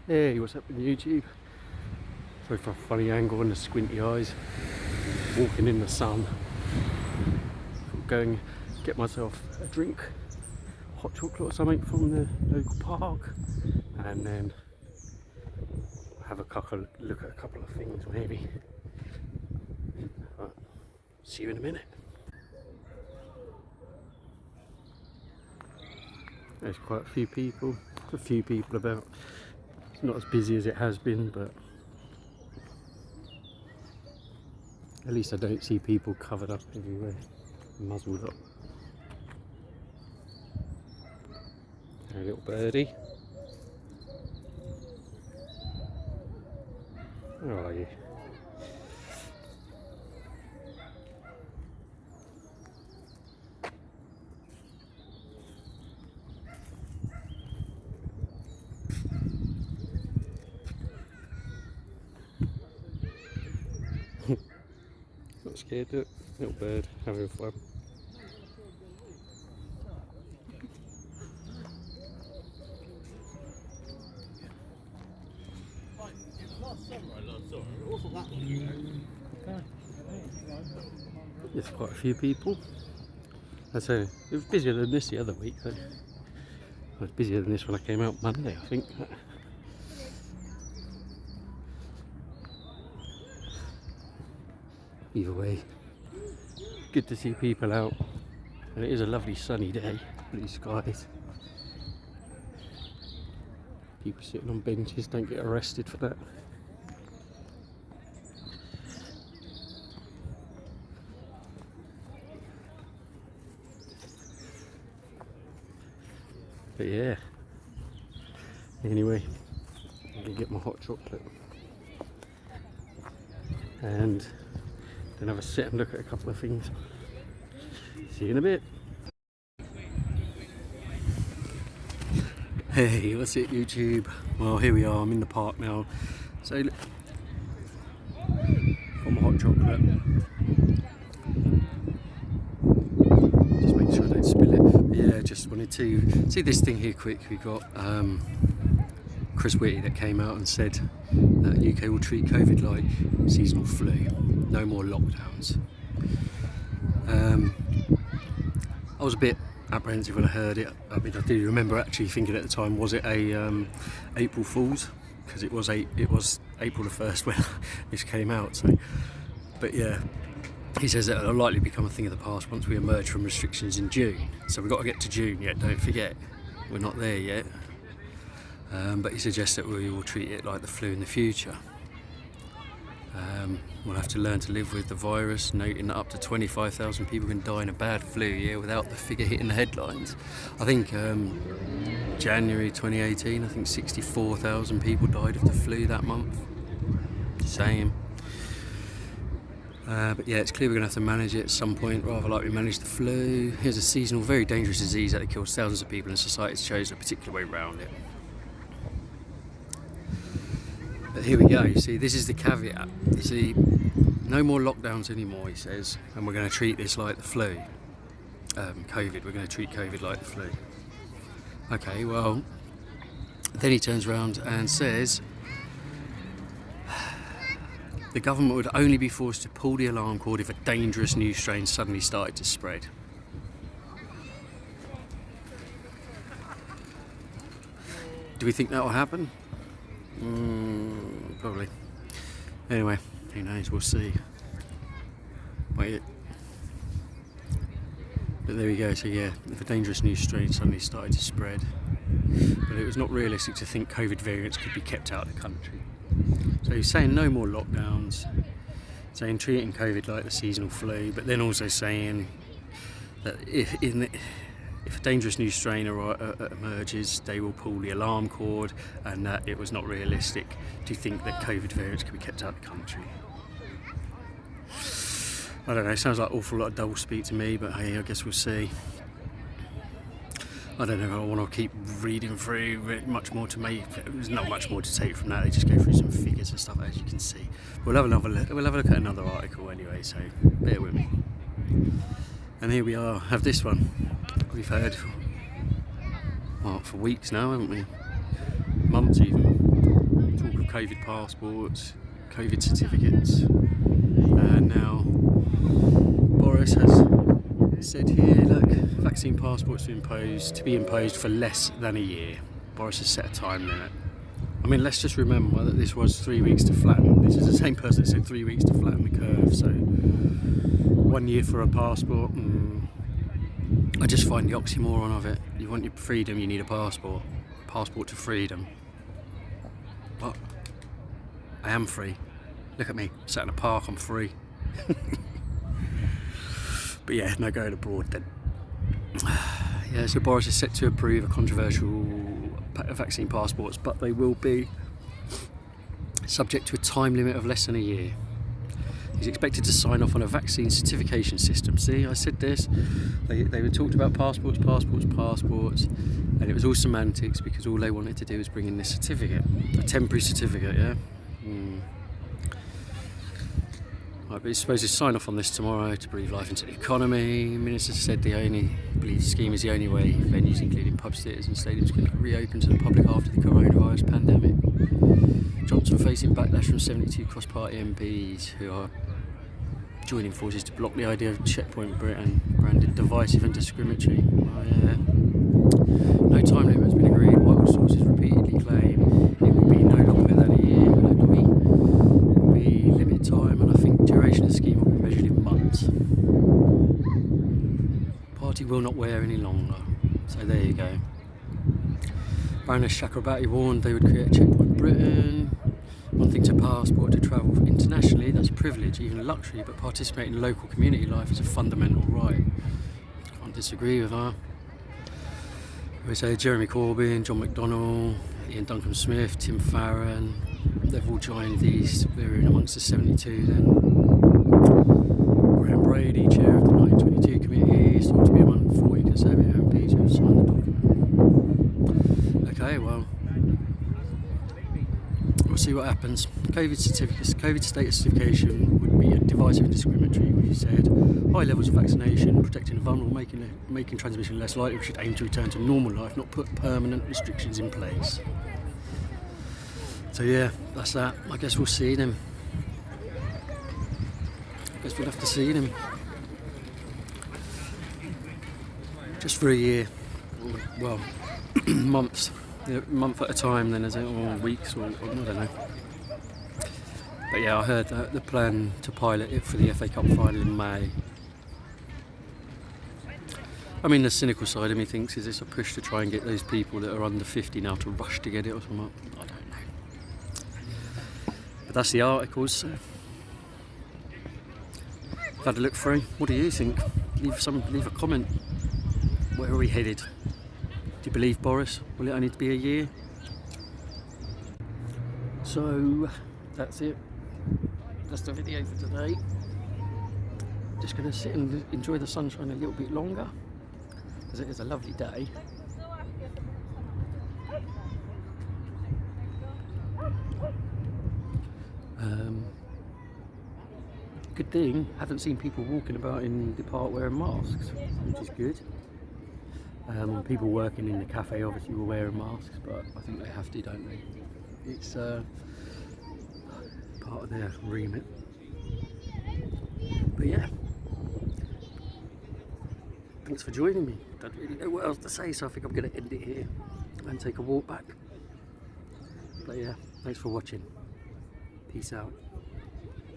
Hey, what's up with YouTube? Sorry for a funny angle and the squinty eyes. Walking in the sun. Going get myself a drink, hot chocolate or something from the local park, and then have a look at a couple of things maybe. Right, see you in a minute. There's quite a few people about. It's not as busy as it has been, but at least I don't see people covered up everywhere, muzzled up. A little birdie. Where are you? Not scared, look. Little bird having fun. There's quite a few people. I'd say it was busier than this the other week though. It was busier than this when I came out Monday, I think. Either way, good to see people out, and it is a lovely sunny day, blue skies. People sitting on benches don't get arrested for that. But yeah, anyway, I'm gonna get my hot chocolate and then have a sit and look at a couple of things. See you in a bit. Hey, what's it YouTube? Well, here we are, I'm in the park now. So look, got my hot chocolate. Just make sure I don't spill it. But yeah, just wanted to see this thing here quick. We got Chris Whitty that came out and said that UK will treat COVID like seasonal flu. No more lockdowns. I was a bit apprehensive when I heard it. I mean, I do remember actually thinking at the time, was it a April Fool's? Because it was April the 1st when this came out. So, but yeah, he says that it'll likely become a thing of the past once we emerge from restrictions in June. So we've got to get to June yet. Don't forget, we're not there yet. But he suggests that we will treat it like the flu in the future. We'll have to learn to live with the virus, noting that up to 25,000 people can die in a bad flu year without the figure hitting the headlines. I think January 2018, I think 64,000 people died of the flu that month. Same. But yeah, it's clear we're going to have to manage it at some point, rather like we managed the flu. Here's a seasonal, very dangerous disease that kills thousands of people, and society's chosen a particular way around it. But here we go, you see, this is the caveat. You see, no more lockdowns anymore, he says, and we're going to treat this like the flu. COVID, we're going to treat COVID like the flu. Okay, well, then he turns around and says the government would only be forced to pull the alarm cord if a dangerous new strain suddenly started to spread. Do we think that will happen? Probably. Anyway, who knows, we'll see. Wait. But there we go, so yeah, if a dangerous new strain suddenly started to spread. But it was not realistic to think COVID variants could be kept out of the country. So he's saying no more lockdowns, saying treating COVID like the seasonal flu, but then also saying that if a dangerous new strain emerges, they will pull the alarm cord, and that it was not realistic to think that COVID variants could be kept out of the country. I don't know, sounds like an awful lot of double speak to me, but hey, I guess we'll see. I don't know, I want to keep reading through, much more to make. There's not much more to take from that, they just go through some figures and stuff, as you can see. We'll have a look at another article anyway, so bear with me. And here we are, have this one. We've heard for weeks now, haven't we? Months even. COVID passports, COVID certificates, and now Boris has said here, look, vaccine passports to be imposed for less than a year. Boris has set a time limit. I mean, let's just remember that this was 3 weeks to flatten. This is the same person that said 3 weeks to flatten the curve, so 1 year for a passport. I just find the oxymoron of it. You want your freedom, you need a passport. Passport to freedom. But I am free. Look at me, sat in a park, I'm free. But yeah, no going abroad then. Yeah, so Boris is set to approve a controversial vaccine passports, but they will be subject to a time limit of less than a year. He's expected to sign off on a vaccine certification system. See, I said this. They were talked about passports, and it was all semantics because all they wanted to do was bring in this certificate, a temporary certificate, yeah? Right, but he's supposed to sign off on this tomorrow to breathe life into the economy. Minister said the scheme is the only way venues, including pub theatres and stadiums, can reopen to the public after the coronavirus pandemic. Johnson facing backlash from 72 cross-party MPs who are joining forces to block the idea of Checkpoint Britain, branded divisive and discriminatory. Oh, yeah. No time limit has been agreed. Whitehall sources repeatedly claim it will be no longer than a year. It will be limited time, and I think duration of the scheme will be measured in months. Party will not wear any longer. So there you go. Baroness Chakrabarti warned they would create a Checkpoint Britain. One thing's a passport to travel internationally, that's a privilege, even a luxury, but participating in local community life is a fundamental right. Can't disagree with her. We say Jeremy Corbyn, John McDonnell, Ian Duncan Smith, Tim Farron, they've all joined these. They're in amongst the 72 then. Graham Brady, chair of the 1922 committee, is thought to be among 40 Conservative MPs who have signed the document. Okay, well, we'll see what happens. COVID status certification would be a divisive and discriminatory, which he said. High levels of vaccination, protecting the vulnerable, making transmission less likely. We should aim to return to normal life, not put permanent restrictions in place. So yeah, that's that. I guess we'll see them. I guess we'll have to see them. Just for a year. Well, months. A month at a time then, is it, or weeks, or I don't know. But yeah, I heard the plan to pilot it for the FA Cup final in May. I mean, the cynical side of me thinks, is this a push to try and get those people that are under 50 now to rush to get it or something? I don't know. But that's the articles. So. I've had a look through. What do you think? Leave a comment. Where are we headed? Do you believe Boris? Will it only be a year? So that's it. That's the video for today. Just going to sit and enjoy the sunshine a little bit longer because it is a lovely day. Good thing, haven't seen people walking about in the park wearing masks, which is good. People working in the cafe obviously were wearing masks, but I think they have to, don't they? It's part of their remit. But yeah, thanks for joining me. Don't really know what else to say, so I think I'm going to end it here and take a walk back. But yeah, thanks for watching. Peace out.